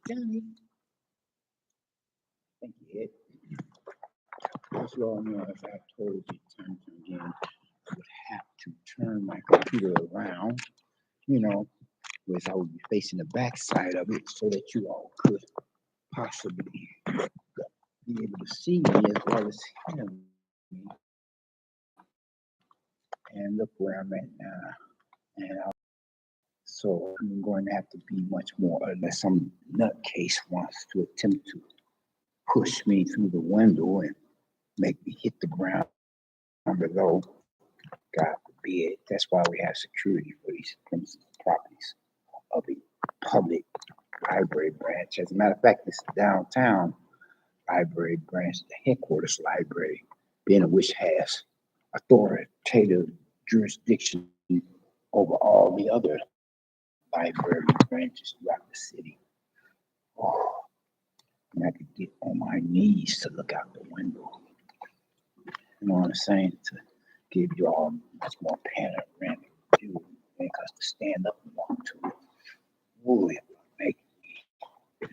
Johnny. Thank you. As you all know, as I told you time and again, I would have to turn my computer around, whereas I would be facing the back side of it so that you all could possibly be able to see me as well as hear me. And look where I'm at now. So I'm going to have to be much more, unless some nutcase wants to attempt to push me through the window and make me hit the ground below. God forbid. That's why we have security for these premises, properties of a public library branch. As a matter of fact, this downtown library branch, the headquarters library, being of which has authoritative jurisdiction over all the other library branches throughout the city. Oh, and I could get on my knees to look out the window. You know what I'm saying? To give you all much more panoramic view, because to stand up and walk to it, ooh, it would make me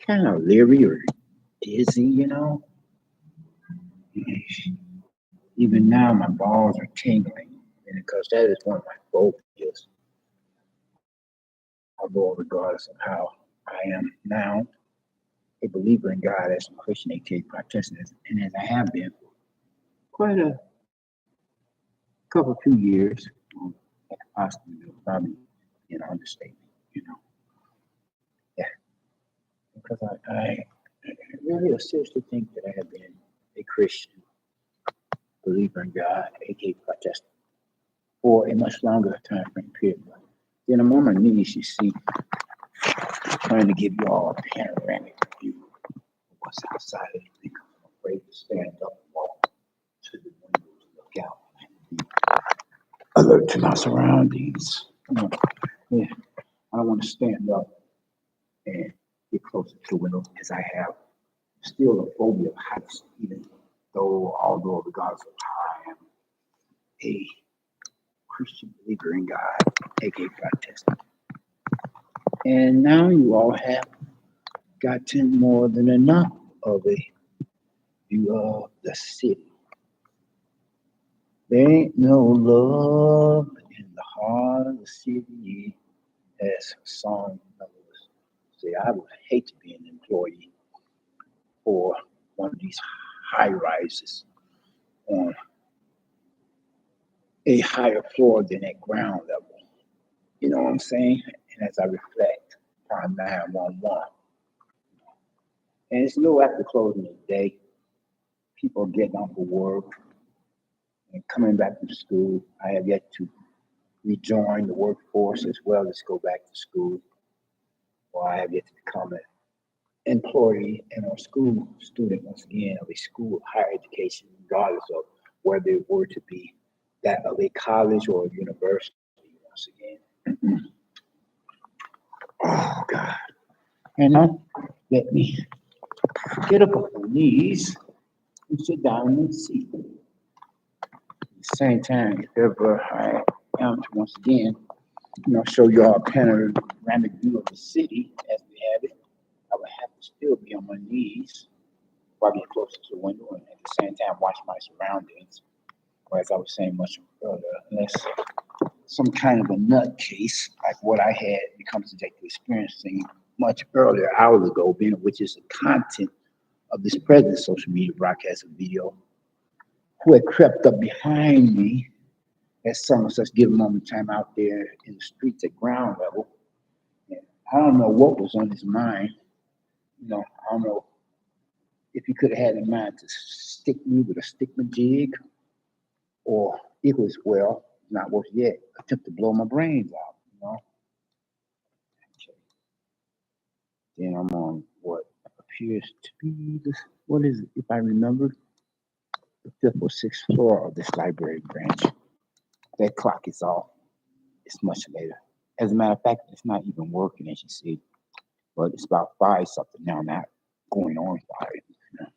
kind of leery or dizzy, Even now, my balls are tingling, because that is one of my phobias. Although, regardless of how I am now, a believer in God as a Christian, aka Protestant, and as I have been for quite a few years, possibly probably an understatement, Yeah, because I really seriously think that I have been a Christian believer in God, aka Protestant, for a much longer time frame period. Then I'm on my knees, you see, trying to give you all a panoramic view of what's outside of the thing. I'm afraid to stand up and walk to the window to look out and be alert to my surroundings. Yeah, I don't want to stand up and get closer to the window, because I have still a phobia of heights, although regardless of how I am a Christian believer in God, aka Protestant. And now you all have gotten more than enough of a view of the city. There ain't no love in the heart of the city, as a song members say. I would hate to be an employee for one of these high rises on a higher floor than at ground level. You know what I'm saying? And as I reflect upon 911, and it's a little after closing of the day, people are getting off of work and coming back from school. I have yet to rejoin the workforce as well as go back to school, or I have yet to become an employee and a school student once again of a school of higher education, regardless of whether it were to be that of a college or a university once again. Oh God. And now let me get up on my knees and sit down in the seat. At the same time, if ever I am to once again, show you all a panoramic view of the city as we have it, I would have to still be on my knees while getting closer to the window, and at the same time watch my surroundings. Or as I was saying much earlier, unless some kind of a nutcase like what I had become subject to experiencing much earlier, hours ago, which is the content of this present social media broadcast of video, who had crept up behind me as some of such given moment time out there in the streets at ground level. And I don't know what was on his mind. I don't know if he could have had in mind to stick me with a stigma-jig, or equally as well, not worse yet, attempt to blow my brains out, Okay. Then I'm on what appears to be what is it, if I remember, the 5th or 6th floor of this library branch. That clock is off. It's much later As a matter of fact, it's not even working, as you see, but it's about 5 something now, not going on 5. You know.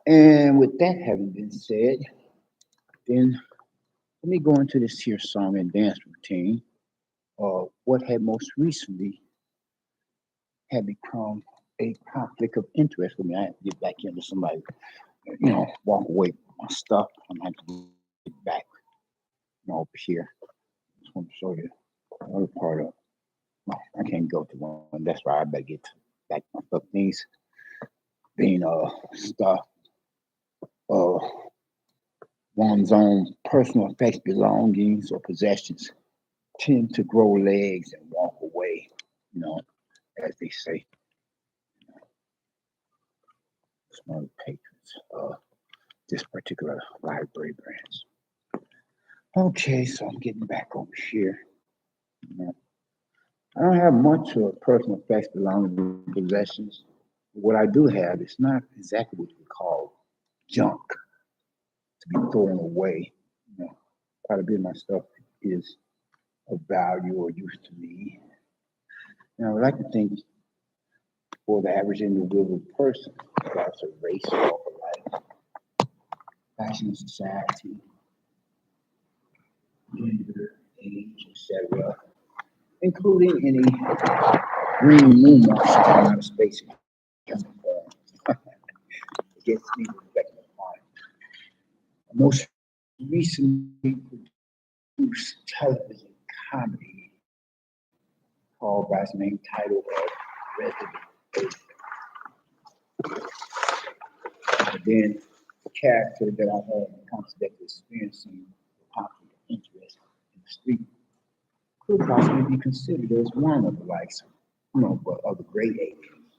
And with that having been said, then let me go into this here song and dance routine. What had most recently had become a conflict of interest for me. I had to get back into somebody, walk away from my stuff. I'm going to get back, over here. Just want to show you the other part of. No, I can't go to one. That's why I better get back to my stuff. Things being stuff of one's own personal effects, belongings, or possessions tend to grow legs and walk away, as they say. It's one of the patrons of this particular library branch. Okay, so I'm getting back over here. I don't have much of personal effects, belongings, and possessions. What I do have is not exactly what we call junk to be thrown away. Quite a bit of my stuff is of value or use to me. And I would like to think for the average individual person, regardless of race, or life, fashion, society, gender, age, etc., including any green moon marches from outer space. It gets me reflecting upon most recently produced television comedy called by its main title of Resident Evil. And then the character that I had in concept experiencing the conflict of interest in the street could possibly be considered as one of the likes, but of the great aliens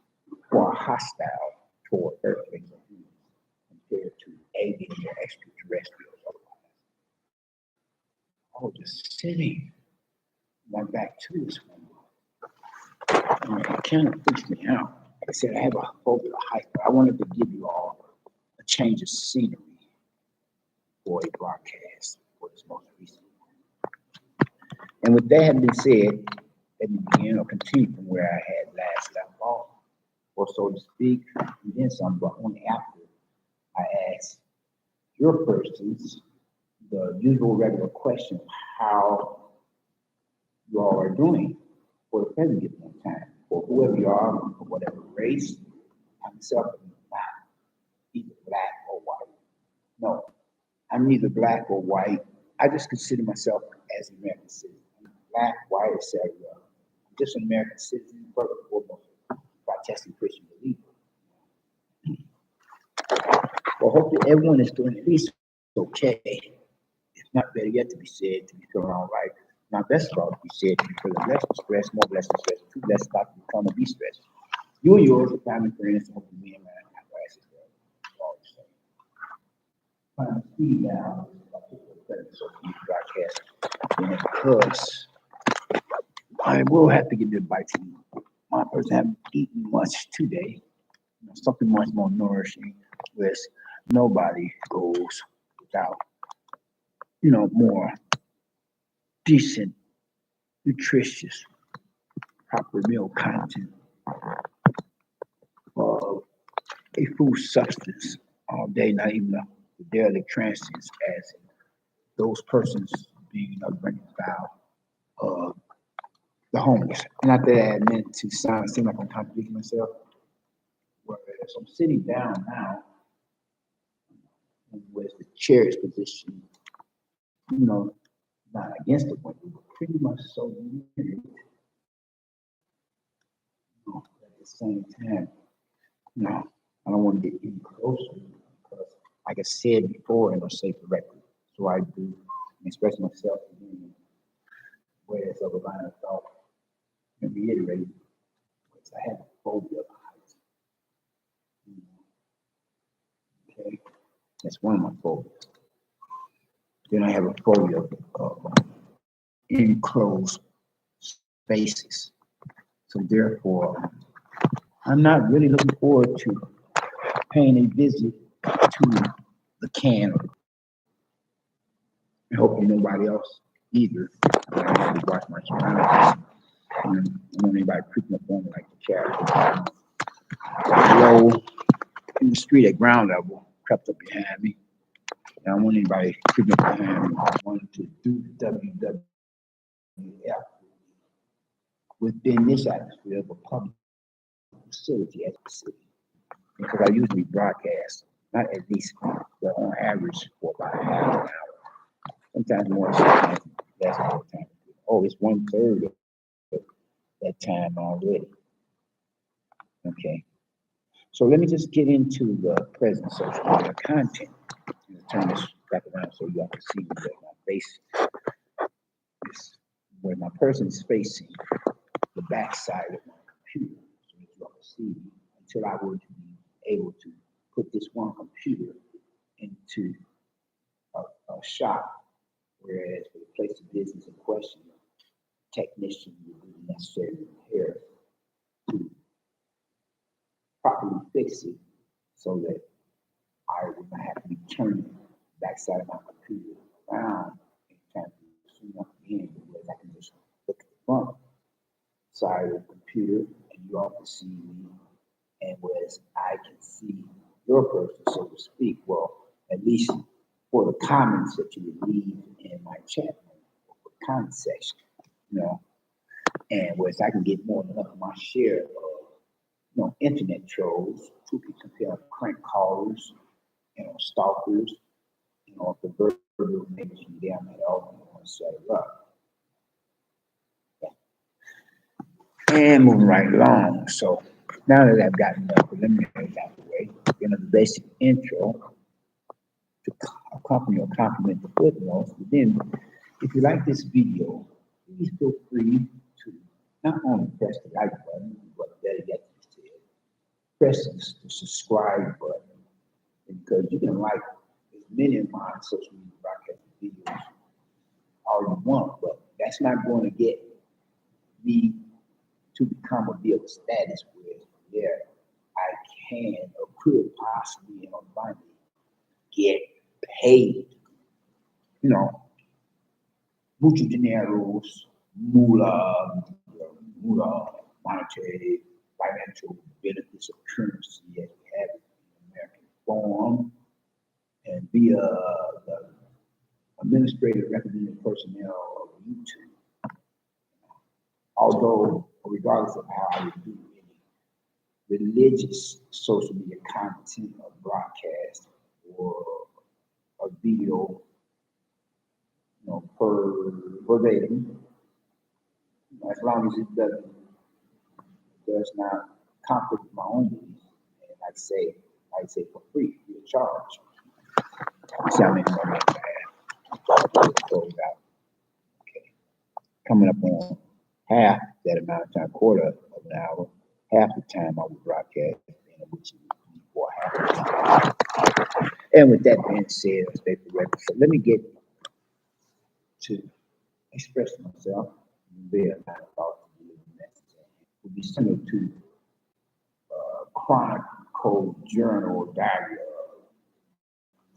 who are hostile toward earthlings and humans compared to aliens or extraterrestrials. I was just sitting my back to this one. It kind of freaks me out. Like I said, I have a phobia of height, but I wanted to give you all a change of scenery for a broadcast for this most recent one. And with that having been said, let me begin or continue from where I had last left off, or so to speak, and then some, but only after I asked your persons the usual regular question of how you all are doing for the present given time, for whoever you are, for whatever race. I'm myself not either black or white. No, I'm neither black or white. I just consider myself as an American citizen. I'm black, white, etc. I'm just an American citizen, first and foremost, protesting Christian believer. Well, hopefully everyone is doing at least okay. If not better yet to be said, to be feeling all right. Now, best of all, to be said, to be feeling less stressed, more less stressed, too less about to become and be stressed. You and yours, the family, friends, and hopefully me and my glasses all the same. I'm speeding down so broadcast, because I will have to give you a bite to eat. My person haven't eaten much today. Something much more nourishing, with nobody goes without, more decent, nutritious, proper meal content of a food substance all day, not even the daily transients as those persons being rank and file of the homeless. Not that I meant to seem like I'm contradicting myself. Whereas I'm sitting down now with the chair's position, not against the window, but pretty much so near it. At the same time, I don't want to get any closer because, like I said before, and I'll say correctly, so I do express myself in ways of a line of thought and reiterate, because I have a phobia of heights. Okay, that's one of my phobias. Then I have a phobia of enclosed spaces. So therefore, I'm not really looking forward to paying a visit to the can. I hope nobody else, either. I really watch my surroundings. I don't want anybody creeping up on me like the cat. Low in the street at ground level, crept up behind me. I don't want anybody creeping up behind me. I wanted to do the WWF within this atmosphere of a public facility as a city. Because I usually broadcast, not at least, but on average for about half an hour. Sometimes more, sometimes less all the time. Oh, it's 1/3 of that time already. Okay. So let me just get into the present social media content. I'm gonna turn this back around so y'all can see where my face is, where my person is facing the back side of my computer. So that y'all can see until I were to be able to put this one computer into a shop, whereas for the place of business in question, technician would be necessary repair to properly fix it so that I would not have to be turning the backside of my computer around and trying to zoom up again, whereas I can just look at the front side of the computer and you all can see me, and whereas I can see your person, so to speak, well, at least for the comments that you would leave in my chat room, or the comment section, you know, and whereas I can get more than enough of my share of, internet trolls, who can compare crank callers, stalkers, the verbal makes you down at all, you want to set it up. And moving right along. So now that I've gotten the preliminaries out of the way, the basic intro to accompany or complement the footnotes. But then, if you like this video, please feel free to not only press the like button, but better yet, press the subscribe button, because you can like as many of my social media broadcast videos all you want, but that's not going to get me to become a bit of status where there I can or could possibly get paid. Mucho dineros, moolah, monetary, financial benefits of currency as we have it in American form, and via the administrative recommended personnel of YouTube. Although, regardless of how I would do any religious social media content or broadcast or a video, per verbatim, as long as it does not conflict with my own beliefs, and I say for free, free of charge. See how many more minutes I have. Close out. Okay. Coming up on half that amount of time, quarter of an hour, half the time I will broadcast, which is for half the time. And with that being said, I'll stay for record. So let me get to express myself via my thoughts and message. It would be similar to chronicle journal diary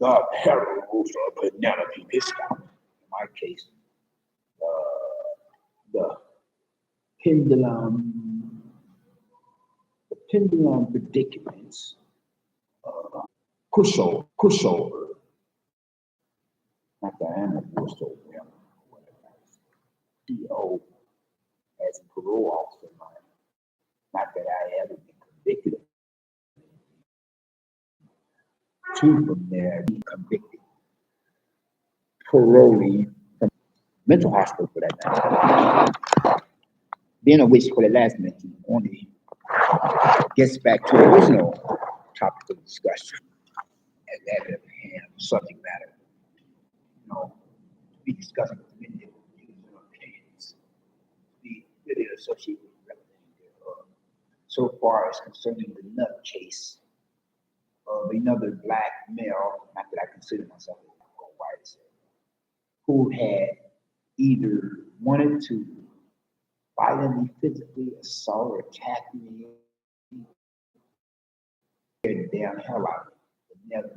of the perils of Penelope Piscop. In my case, the pendulum, predicaments, pushover. Not that I am a pushover, PO as a parole officer of mine. Not that I ever been convicted of. Two from there, be convicted. Parolee from mental hospital for that matter. Being a witch for the last mention only gets back to the original topic of discussion. And that of hand, subject matter. To be discussing with many different views and opinions. Be really associated with representing so far as concerning the nut case of another black male, not that I consider myself a white, who had either wanted to violently, physically assault or attack me, scared the damn hell out of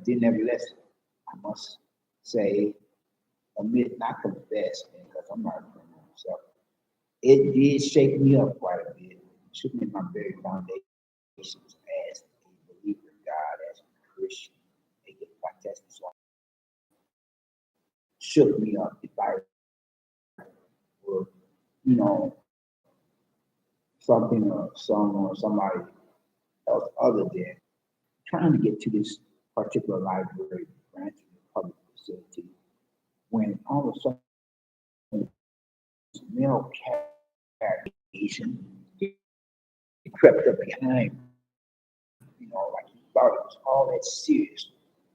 me. Nevertheless, I must say, admit, not confess, because I'm not doing it myself. It did shake me up quite a bit. It shook me in my very foundations as a believer in God, as a Christian. They get my test so shook me up. If I were, you know, something or someone or somebody else other than trying to get to this particular library branch in the public facility, when all of a sudden this male Asian, he crept up behind me, like he thought it was all that serious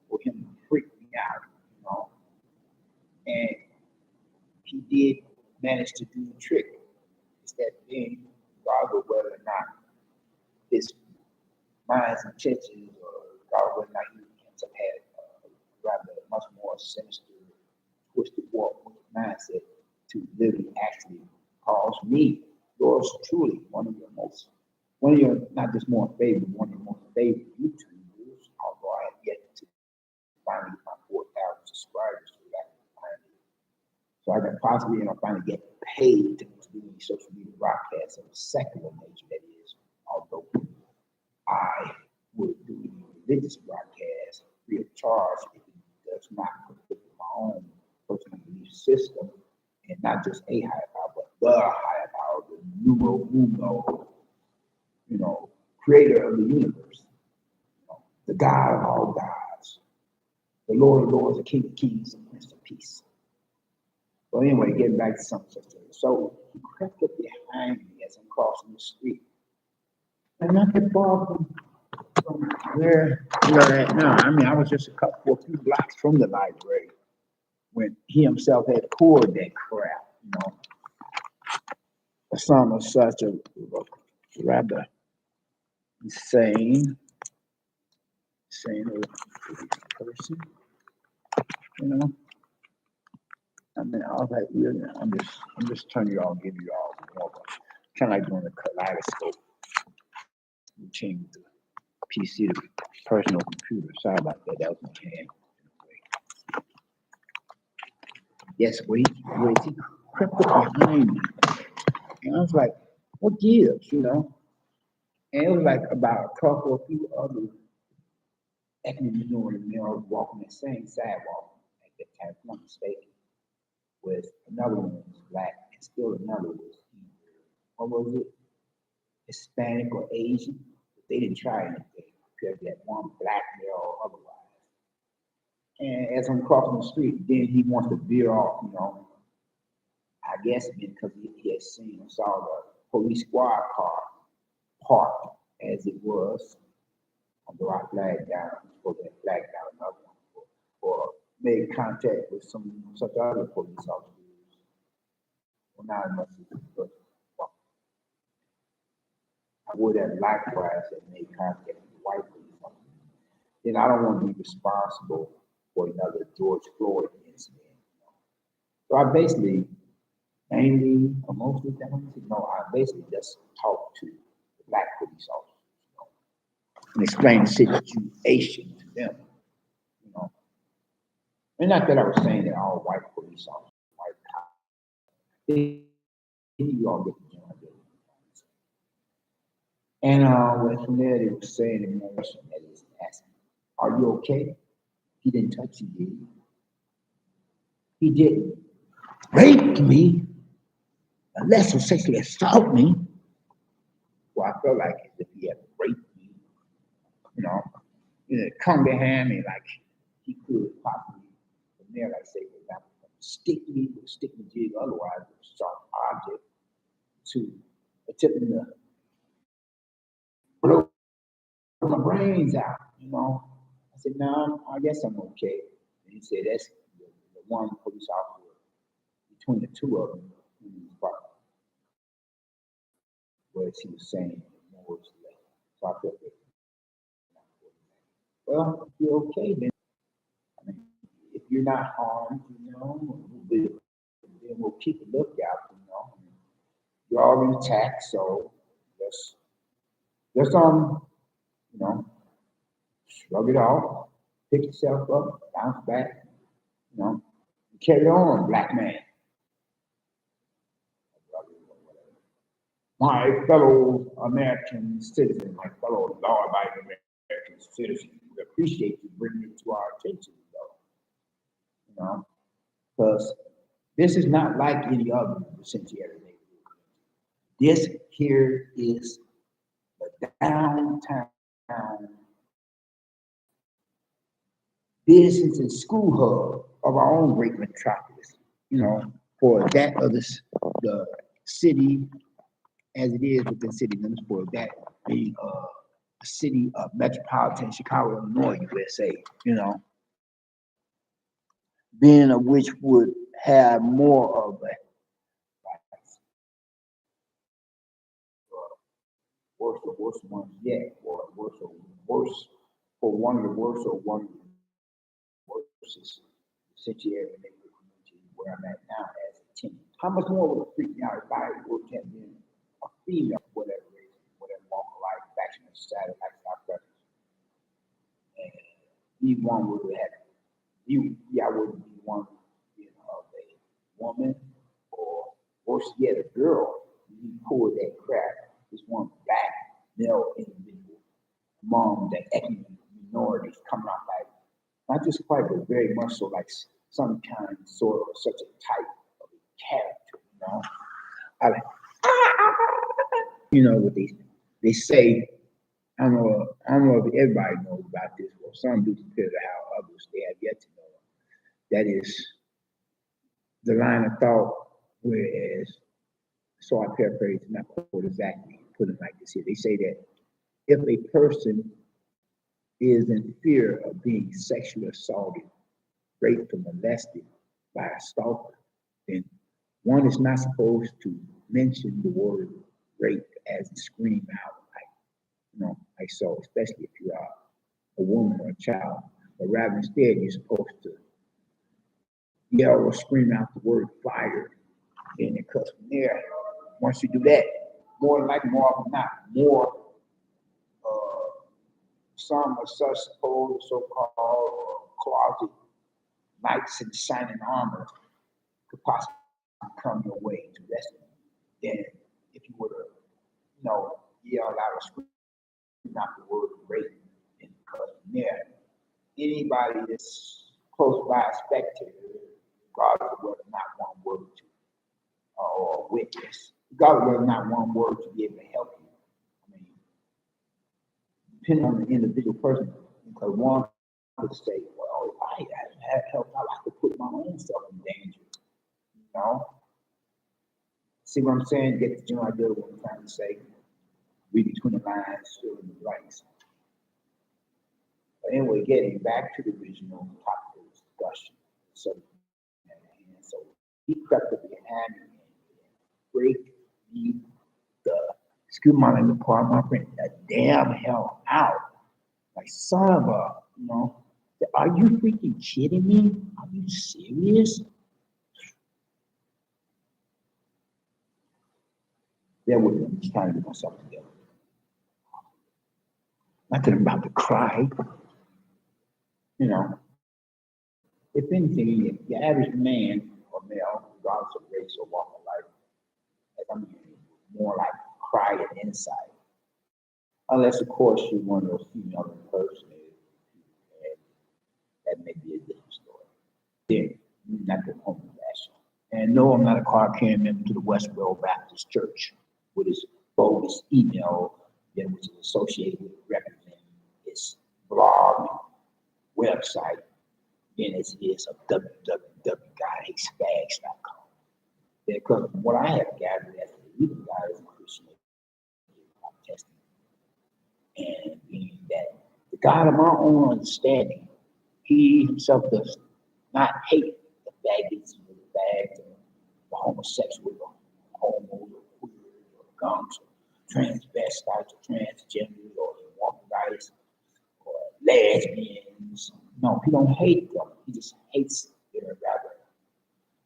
for him to freak me out. And he did manage to do the trick. It's that thing, regardless of whether or not his mind's intentions or regardless whether or not he ends up had rather much more sinister, twisted walk with mindset to literally actually cause me, yours truly, one of your, not just more favorite, one of your most favorite YouTubers, although I have yet to finally get my 4,000 subscribers so that I can possibly, finally get paid to do these social media broadcasts of a secular nature, that is, although I would do the religious broadcast free of charge if it does not conflict with my own personal belief system, and not just a higher power, but the higher power, the numero uno, creator of the universe, the God of all gods, the Lord of lords, the King of kings, and Prince of peace. But anyway, getting back to something such as so he crept up behind me as I'm crossing the street. And not that far from where we're at now. I mean, I was just a few blocks from the library when he himself had poured that crap. The son was such a rather insane person, you know. I mean, all that really, I'm just turning you all, give you all more of a, kind of like doing a kaleidoscope routine with the PC to personal computer. Sorry about that. That was my hand. Yes, wait, he crept up behind me. And I was like, what gives, And it was like about a couple of few other ethnic minority males walking the same sidewalk at that time, if I'm not mistaken, with another one was black and still another was either, what was it, Hispanic or Asian. But they didn't try anything because that one black male or otherwise. And as I'm crossing the street, then he wants to veer off, I guess because he had seen and saw the police squad car parked as it was, although I flagged down, supposed to flag down another one, or made contact with such other police officers. Well, not as much as but I would have likewise have made contact with the white police officers. Then I don't want to be responsible for another George Floyd incident. So I basically, mainly or mostly, I basically just talked to the black police officers, and explained the situation to them. And not that I was saying that all white police officers, white cops, you all get the general idea. And from there, they were saying in Morrison that is asking, "Are you okay?" He didn't touch you, did he? He didn't rape me, unless or sexually assault me. Well, I felt like as if he had raped me, you know, come behind me like he could possibly, from there, like say, for example, stick me with a stick and jig, otherwise with a sharp object to attempting to blow my brains out. I said, no, I guess I'm okay. And he said, that's the one police officer between the two of them who was what he was saying more or less. So I felt that, well, if you're okay, then I mean, if you're not harmed, then we'll keep a lookout. You're already attacked, so just you know, shrug it off, pick yourself up, bounce back, Carry on, black man. My fellow American citizens, my fellow law-abiding American citizens, we appreciate you bringing it to our attention, because this is not like any other incendiary neighborhood. This here is the downtown business and school hub of our own great metropolis, for that of the city as it is within city limits, for that being a city of metropolitan Chicago, Illinois, USA, being of which would have more of a worse ones yet, or worse for one of the worst or one of the worst incendiary neighborhood community where I'm at now as a teen. How much more would it freak me out if I would have been a female, whatever reason, whatever walk of life, faction of society, lifestyle preference, and either one would have I wouldn't be one of a woman, or worse yet, a girl. You pull that crap, this one black male individual among the ethnic minorities coming out like, not just quite, but very much so like some kind, sort of, such a type of a character, I like, what they say. I don't know if everybody knows about this, or some do compared to how others they have yet to know. That is the line of thought, whereas, so I paraphrase, not quote exactly, put it like this here. They say that if a person is in fear of being sexually assaulted, raped, or molested by a stalker, then one is not supposed to mention the word rape as a scream out, like so, especially if you are a woman or a child. But rather instead, you're supposed to yell or scream out the word fire, and it cuts from there. Once you do that, more often not, more some of such supposed so-called closet knights in shining armor could possibly come your way to rescue you. Then if you were to, yell out or scream out the word rape, and cut from there, anybody that's close by a spectator, regardless of whether or not one word to or witness, regardless of whether or not one word to be able to help you. I mean, depending on the individual person, because one could say, well, if I had help out, I could put my own self in danger. See what I'm saying? Get the general idea of what I'm trying to say. Read between the lines, fill in the blanks. But anyway, getting back to the original topic of discussion. So he crept up behind me and break me excuse my language, pardon my friend, the damn hell out. Like, son of a, are you freaking kidding me? Are you serious? There with me, I'm just trying to get myself together. Not that I'm about to cry. If anything, your average man or male, regardless of race or walk of life, more like crying inside. Unless, of course, you're one of those female impersonators, and that may be a different story. Then, not the home fashion. And no, I'm not a card carrying member to the Westboro Baptist Church with its bogus email, which is associated with representing its blog website, and it is of www.godhatefags.com. Because from what I have gathered as a leader, God is a Christian testing, and meaning that the God of my own understanding, he himself does not hate the faggots, the fags, the homosexual, the homos, or queers, or gunks, or transvestites, or transgenders, or womanizers, or lesbians. No, he don't hate them. He just hates their rather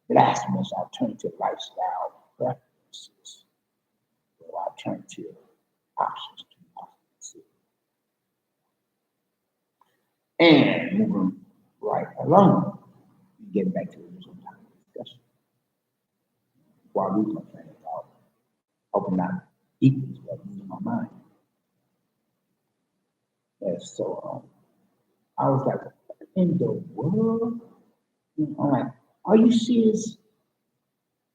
blasphemous alternative lifestyle preferences, or alternative options to positivity. And moving right along, getting back to the original topic. before I lose my train of thought. Hope I'm not equal to what losing my mind. Yeah, so I was like, what in the world? I'm like, are you serious,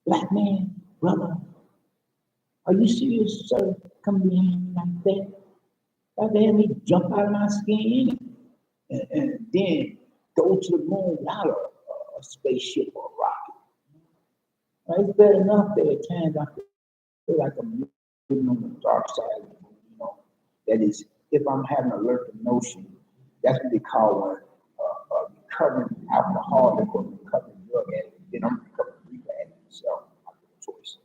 black man, brother? Are you serious, sir? Coming in like that? Like they had me jump out of my skin and then go to the moon without a spaceship or a rocket. It's bad enough that at times I feel like I'm living on the dark side of the moon, That is, if I'm having a lurking notion, that's what they call one recovering alcoholic or recovering drug addict. Then I'm recovering drug addict, so I have a choice.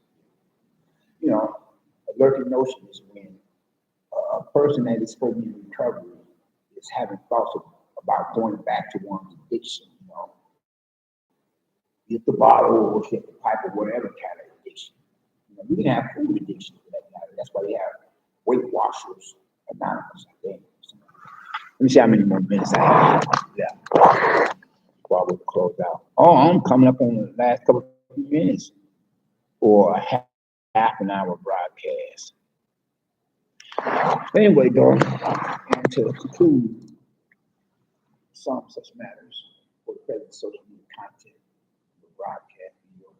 A lurking notion is when a person that is supposed to be in recovery is having thoughts about going back to one's addiction, Hit the bottle or hit the pipe or whatever kind of addiction. You can have food addiction for that matter. That's why they have Weight Watchers Anonymous, I think. Let me see how many more minutes I have. Yeah. Before I will close out. Oh, I'm coming up on the last couple of minutes for a half an hour broadcast. Anyway, though, and to conclude some such matters for the present social media content, the broadcast video.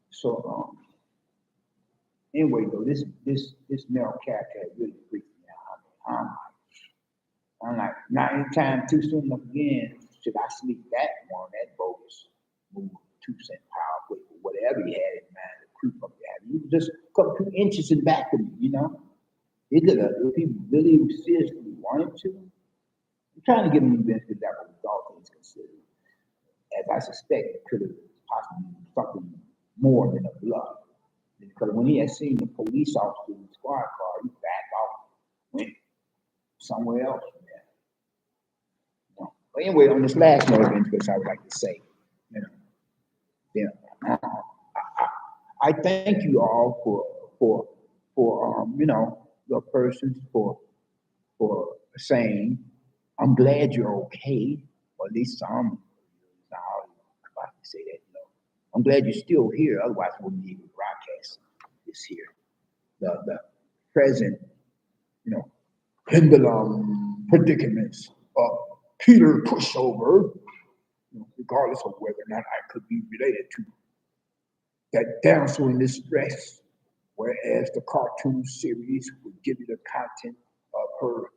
So, anyway, though, this male character really freaks me out. I'm like, not anytime too soon enough again should I sleep that bogus move 2% power quick or whatever he had in mind to creep up there. He was just a couple 2 inches in back of me, He could have, if he really seriously wanted to. I'm trying to give him the benefit of that with all things considered. As I suspect, it could have possibly been something more than a bluff. Because when he had seen the police officer in the squad car, he backed off, went somewhere else. But anyway, on this last note of interest, I would like to say, I thank you all for your persons for saying, I'm glad you're okay, or at least some. I can say that, I'm glad you're still here. Otherwise, we wouldn't be able to broadcast this here. The present, pendulum predicaments of Peter Pushover, regardless of whether or not I could be related to that damsel in distress, whereas the cartoon series would give you the content of her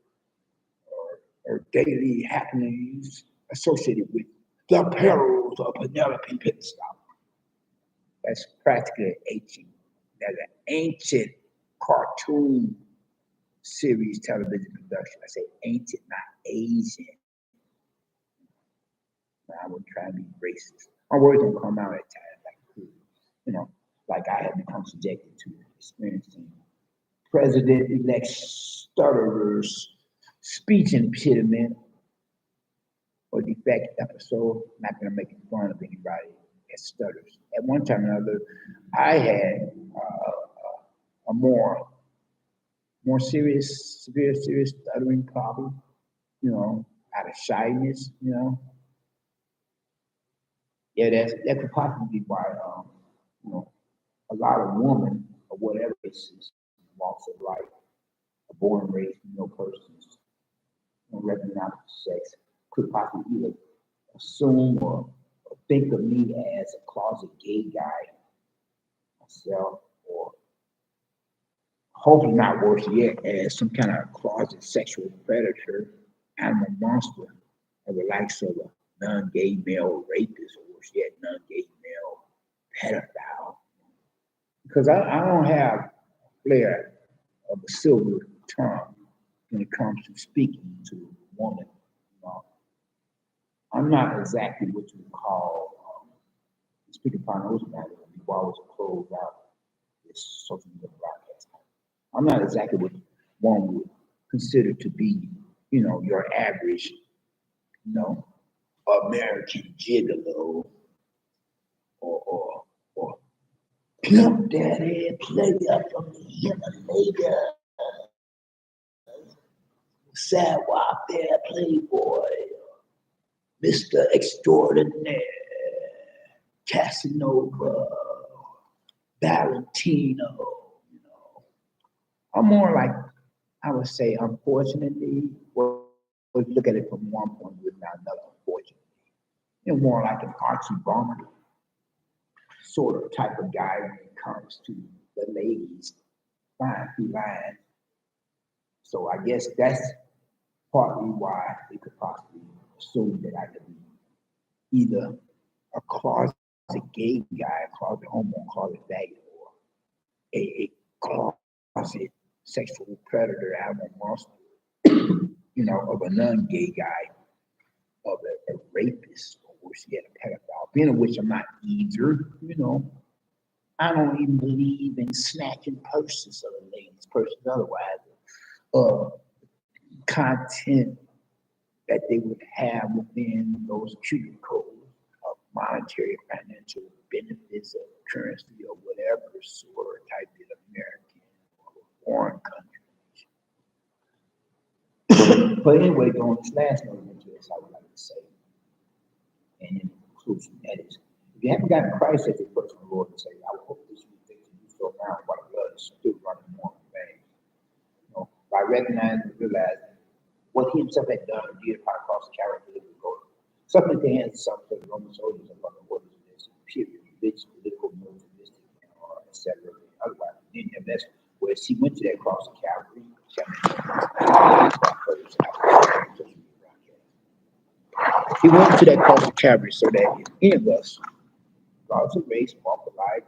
daily happenings associated with the perils of Penelope Pitstop. That's practically ancient. That's an ancient cartoon series television production. I say ancient, not Asian. I wouldn't try to be racist. My words don't come out at times like I have become subjected to experiencing President-elect stutterer's speech impediment or defect episode. I'm not going to make fun of anybody that stutters. At one time or another, I had a more serious stuttering problem, out of shyness, Yeah, that could possibly be why, a lot of women of whatever races, walks of life, are born and raised persons, representing opposite sex, could possibly either assume or think of me as a closet gay guy myself, or hopefully not worse yet, as some kind of closet sexual predator, animal monster, of the likes of a non-gay male rapist, or worse yet, non-gay male pedophile. Because I don't have a flair of a silver tongue when it comes to speaking to a woman. I'm not exactly what you would call, speaking upon those matters, before I was closed out this social media broadcast. I'm not exactly what one would consider to be, your average, American gigolo or pimp daddy, player from the Himalaya, sidewalk there, playboy, Mr. Extraordinaire, Casanova, Valentino, you know. I'm more like, I would say, unfortunately, well, if you look at it from one point of view, not another, unfortunately. You're more like an Archie Baumer sort of type of guy when it comes to the ladies, fine feline. So I guess that's partly why they could possibly assume that I could be either a closet gay guy, a closet homo, closet faggot, or a closet sexual predator, animal monster, you know, of a non-gay guy, of a rapist, or worse yet, a pedophile, being of which I'm not either, you know. I don't even believe in snatching purses of the ladies' purses otherwise. Content that they would have within those cubicles of monetary financial benefits of currency or whatever sort type in American or foreign country. But anyway, on this last note of interest, I would like to say, and in conclusion, that is, if you haven't gotten Christ as your personal Lord and Savior, I would hope this week that you do so now while the blood is still running warm in veins. You know, by recognizing and realizing what he himself had done and did upon across the Calvary to go. Something at the hands of some of the Roman soldiers and other orders of this period, religious, political, militaristic, etc. Otherwise, nevertheless, whereas he went to that cross of Calvary, he went to that cross of Calvary so that if any of us, regardless of race, walk of life,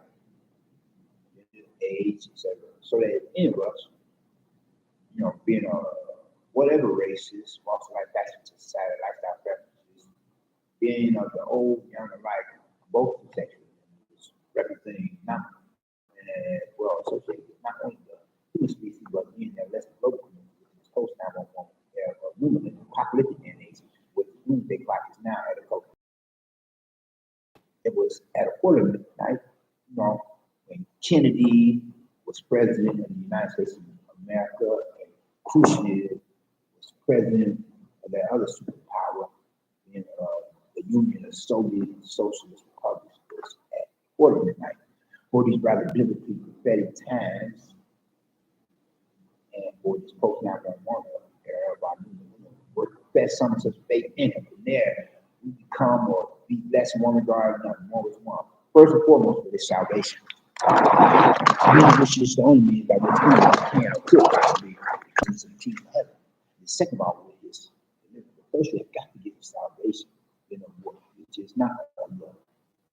age, etc., so that if any of us, you know, being a whatever races, walks of life, fashion, society, lifestyle preferences, being of the old, young, alike, both sexual members, representing not well associated with not only the human species, but being that less global community, which is post 911 era of women in the apocalyptic age, with the doomsday clock is now at a culture. It was at a quarter of midnight, you know, when Kennedy was president of the United States of America, and Khrushchev was president of that other superpower in the Union of Soviet Socialist Republics, was at quarter of midnight. For these rather biblically prophetic times, and for this post 911 era of our would profess some such faith in him. From there, we become or be less one regard, nothing more with one. First and foremost, for this salvation. Which is the only means by which we can or could possibly come to the kingdom of heaven. The second of all is first we have got to get the salvation, you know, which is not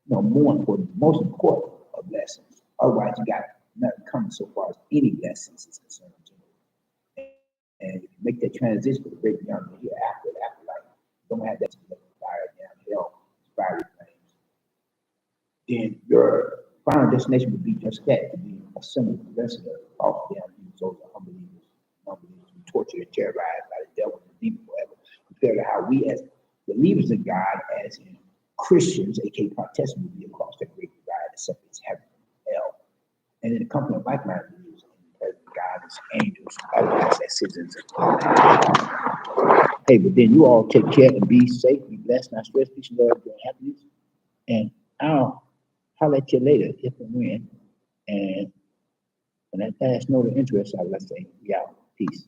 more important, most important of lessons. Otherwise, you got nothing coming so far as any lessons is concerned. And if you make that transition to the great beyond the hereafter, afterlife, you don't have that fire down hell, fiery flames. Then your final destination would be just that, to be assembled with the rest of the false damned souls of unbelievers, to be tortured and terrorized by the devil and the demon forever, compared to how we as believers in God, as in Christians, aka Protestants, would be across that great divide that separates heaven from hell. And in the company of like-minded believers in the presence of God, His angels, otherwise as citizens of God. Hey, but then you all take care and be safe, be blessed, not stress, peace, love, joy, happiness. And I'll holler at you later if and when. And when that last note of interest, I would like to say, yeah, peace.